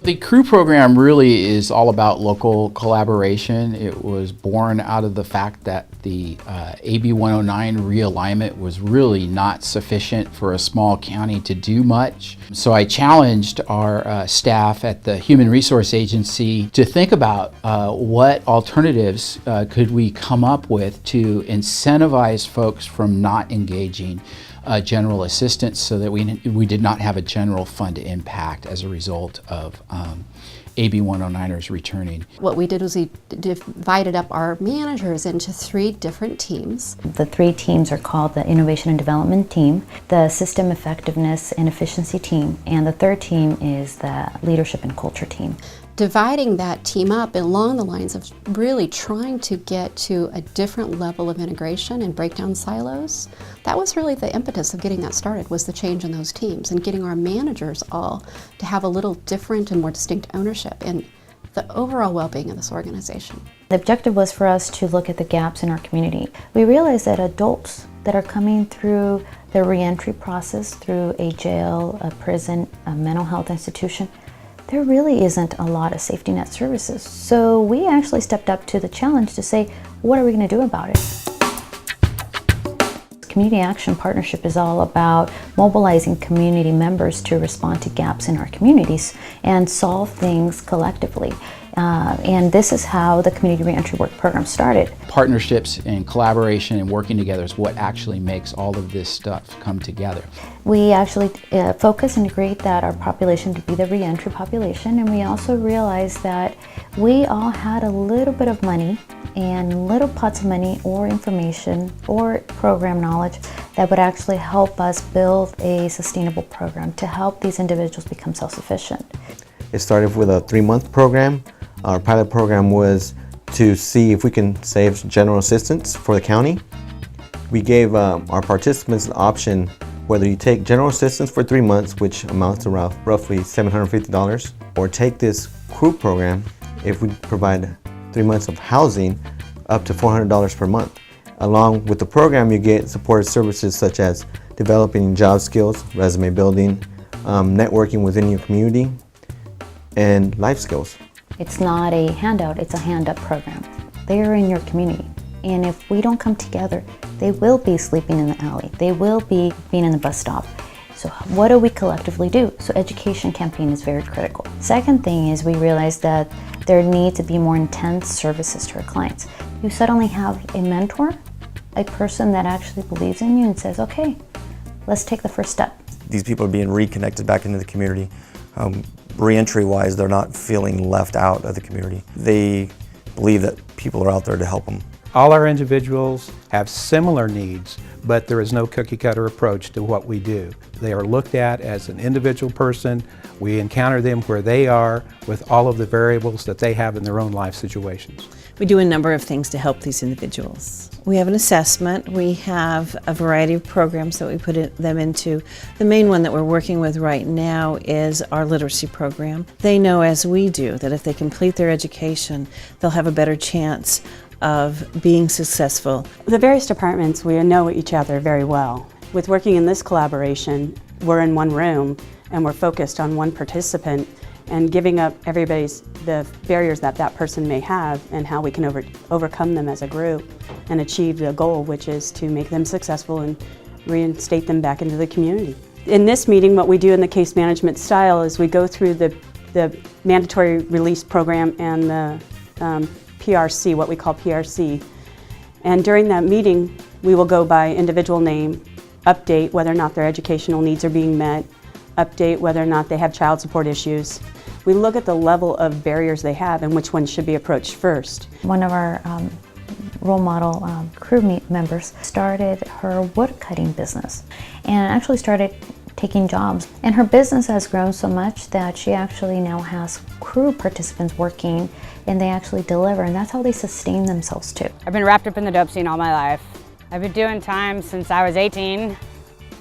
The C.R.E.W program really is all about local collaboration. It was born out of the fact that the AB 109 realignment was really not sufficient for a small county to do much. So I challenged our staff at the Human Resource Agency to think about what alternatives could we come up with to incentivize folks from not engaging general assistance, so that we did not have a general fund impact as a result of AB 109ers returning. What we did was we divided up our managers into 3 different teams. The 3 teams are called the Innovation and Development Team, the System Effectiveness and Efficiency Team, and the 3rd team is the Leadership and Culture Team. Dividing that team up along the lines of really trying to get to a different level of integration and break down silos, that was really the impetus of getting that started, was the change in those teams and getting our managers all to have a little different and more distinct ownership in the overall well-being of this organization. The objective was for us to look at the gaps in our community. We realized that adults that are coming through the reentry process through a jail, a prison, a mental health institution, there really isn't a lot of safety net services. So we actually stepped up to the challenge to say, what are we going to do about it? Community Action Partnership is all about mobilizing community members to respond to gaps in our communities and solve things collectively. And this is how the Community Reentry Work Program started. Partnerships and collaboration and working together is what actually makes all of this stuff come together. We actually focus and agreed that our population to be the reentry population, and we also realized that we all had a little bit of money and little pots of money or information or program knowledge that would actually help us build a sustainable program to help these individuals become self-sufficient. It started with a 3-month program. Our pilot program was to see if we can save general assistance for the county. We gave our participants the option whether you take general assistance for 3 months, which amounts to roughly $750, or take this C.R.E.W program if we provide 3 months of housing, up to $400 per month. Along with the program, you get supported services such as developing job skills, resume building, networking within your community, and life skills. It's not a handout, it's a hand-up program. They are in your community, and if we don't come together, they will be sleeping in the alley. They will be being in the bus stop. So what do we collectively do? So education campaign is very critical. Second thing is we realized that there need to be more intense services to our clients. You suddenly have a mentor, a person that actually believes in you and says, okay, let's take the first step. These people are being reconnected back into the community. Reentry-wise, they're not feeling left out of the community. They believe that people are out there to help them. All our individuals have similar needs, but there is no cookie-cutter approach to what we do. They are looked at as an individual person. We encounter them where they are with all of the variables that they have in their own life situations. We do a number of things to help these individuals. We have an assessment. We have a variety of programs that we put them into. The main one that we're working with right now is our literacy program. They know, as we do, that if they complete their education, they'll have a better chance of being successful. The various departments, we know each other very well. With working in this collaboration, we're in one room and we're focused on one participant and giving up everybody's the barriers that that person may have and how we can overcome them as a group and achieve the goal, which is to make them successful and reinstate them back into the community. In this meeting, what we do in the case management style is we go through the mandatory release program and the PRC, what we call PRC. And during that meeting, we will go by individual name, update whether or not their educational needs are being met, update whether or not they have child support issues. We look at the level of barriers they have and which ones should be approached first. One of our role model C.R.E.W members started her woodcutting business and actually started taking jobs. And her business has grown so much that she actually now has C.R.E.W participants working, and they actually deliver, and that's how they sustain themselves too. I've been wrapped up in the dope scene all my life. I've been doing time since I was 18.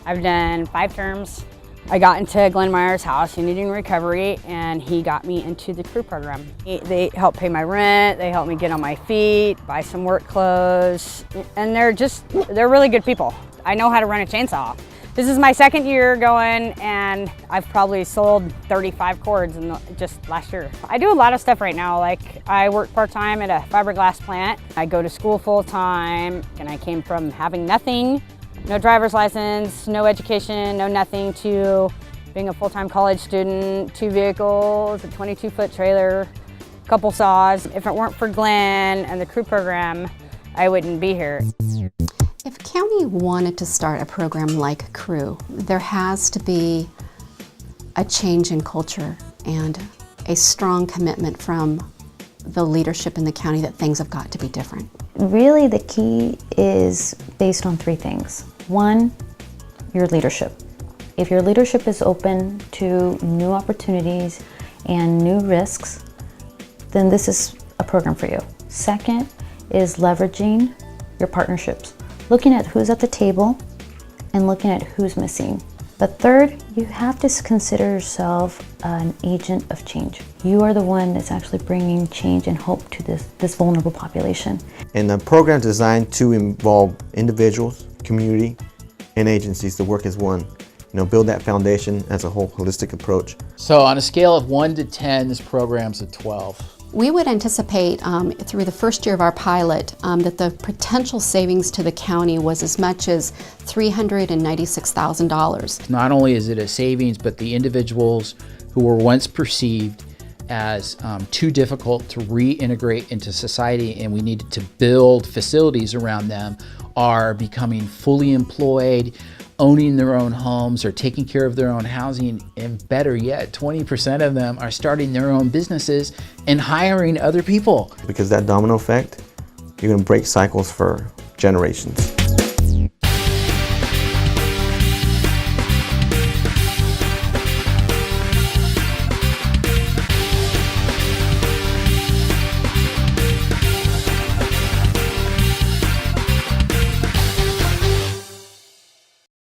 I've done 5 terms. I got into Glenn Meyer's house, needing recovery, and he got me into the C.R.E.W program. They helped pay my rent, they helped me get on my feet, buy some work clothes, and they're really good people. I know how to run a chainsaw. This is my second year going, and I've probably sold 35 cords in just last year. I do a lot of stuff right now. Like, I work part-time at a fiberglass plant. I go to school full-time, and I came from having nothing, no driver's license, no education, no nothing, to being a full-time college student, 2 vehicles, a 22-foot trailer, a couple saws. If it weren't for Glenn and the crew program, I wouldn't be here. If a county wanted to start a program like C.R.E.W, there has to be a change in culture and a strong commitment from the leadership in the county that things have got to be different. Really, the key is based on 3 things. 1, your leadership. If your leadership is open to new opportunities and new risks, then this is a program for you. 2nd is leveraging your partnerships. Looking at who's at the table and looking at who's missing. But 3rd, you have to consider yourself an agent of change. You are the one that's actually bringing change and hope to this vulnerable population. And the program is designed to involve individuals, community, and agencies to work as one. Build that foundation as a whole holistic approach. So on a scale of 1 to 10, this program's a 12. We would anticipate through the first year of our pilot that the potential savings to the county was as much as $396,000. Not only is it a savings, but the individuals who were once perceived as too difficult to reintegrate into society and we needed to build facilities around them are becoming fully employed, owning their own homes or taking care of their own housing, and better yet, 20% of them are starting their own businesses and hiring other people. Because that domino effect, you're going to break cycles for generations.